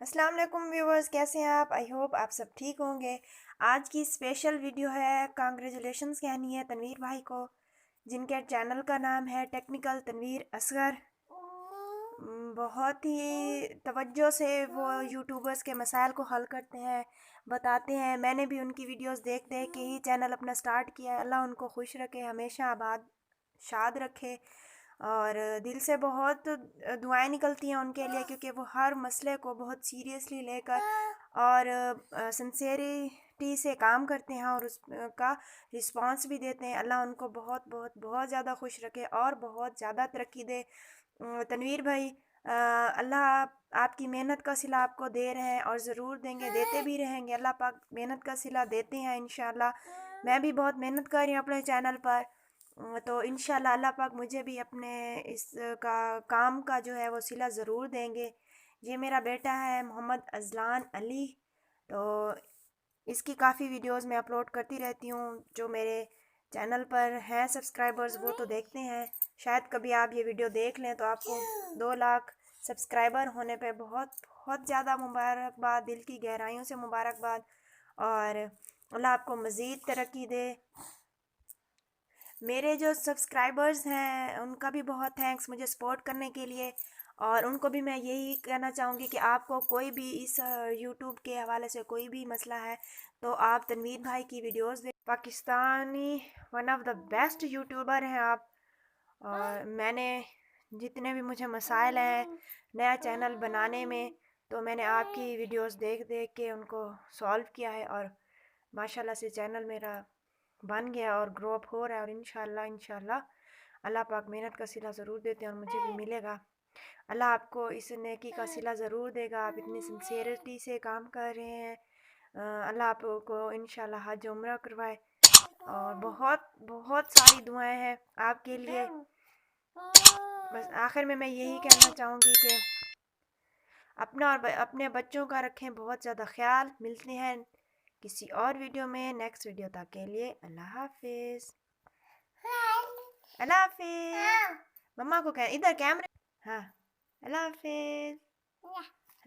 अस्सलाम वालेकुम व्यूवर्स, कैसे हैं आप? आई होप आप सब ठीक होंगे। आज की स्पेशल वीडियो है, कांग्रेचुलेशंस कहनी है तनवीर भाई को, जिनके चैनल का नाम है टेक्निकल तनवीर असगर। बहुत ही तवज्जो से वो यूट्यूबर्स के मसाइल को हल करते हैं, बताते हैं। मैंने भी उनकी वीडियोस देख देख के ही चैनल अपना स्टार्ट किया है। अल्लाह उनको खुश रखे, हमेशा आबाद शाद रखे। और दिल से बहुत दुआएं निकलती हैं उनके लिए, क्योंकि वो हर मसले को बहुत सीरियसली लेकर और सिंसेरिटी से काम करते हैं और उसका रिस्पांस भी देते हैं। अल्लाह उनको बहुत बहुत बहुत ज़्यादा खुश रखे और बहुत ज़्यादा तरक्की दे। तनवीर भाई, अल्लाह आपकी मेहनत का सिला आपको दे रहे हैं और ज़रूर देंगे, देते भी रहेंगे। अल्लाह पाक मेहनत का सिला देते हैं इंशाल्लाह। मैं भी बहुत मेहनत कर रही हूँ अपने चैनल पर, तो इंशाल्लाह अल्लाह पाक मुझे भी अपने इस का काम का जो है वो सिला ज़रूर देंगे। ये मेरा बेटा है मोहम्मद अजलान अली, तो इसकी काफ़ी वीडियोस मैं अपलोड करती रहती हूँ। जो मेरे चैनल पर हैं सब्सक्राइबर्स वो तो देखते हैं। शायद कभी आप ये वीडियो देख लें तो आपको 2 लाख सब्सक्राइबर होने पे बहुत बहुत ज़्यादा मुबारकबाद, दिल की गहराइयों से मुबारकबाद। और अल्लाह आपको मज़ीद तरक्की दे। मेरे जो सब्सक्राइबर्स हैं उनका भी बहुत थैंक्स मुझे सपोर्ट करने के लिए। और उनको भी मैं यही कहना चाहूँगी कि आपको कोई भी इस यूट्यूब के हवाले से कोई भी मसला है तो आप तनवीर भाई की वीडियोस देख। Pakistani one of the best YouTuber हैं आप। और मैंने जितने भी मुझे मसाइल हैं नया चैनल बनाने में, तो मैंने आपकी वीडियोस देख देख के उनको सॉल्व किया है। और माशाल्लाह से चैनल मेरा बन गया और ग्रो अप हो रहा है। और इंशाल्लाह इंशाल्लाह अल्लाह पाक मेहनत का सिला ज़रूर देते हैं और मुझे भी मिलेगा। अल्लाह आपको इस नेकी का सिला ज़रूर देगा। आप इतनी सिंसेरिटी से काम कर रहे हैं। अल्लाह आपको इंशाल्लाह हज उम्रा करवाए। और बहुत बहुत सारी दुआएं हैं आपके लिए। बस आखिर में मैं यही कहना चाहूँगी कि अपना और अपने बच्चों का रखें बहुत ज़्यादा ख्याल। मिलते हैं किसी और वीडियो में, नेक्स्ट वीडियो तक के लिए अल्लाह हाफिज़। अल्लाह हाफिज़। मम्मा को कह, इधर कैमरे। हाँ, अल्लाह हाफिज़।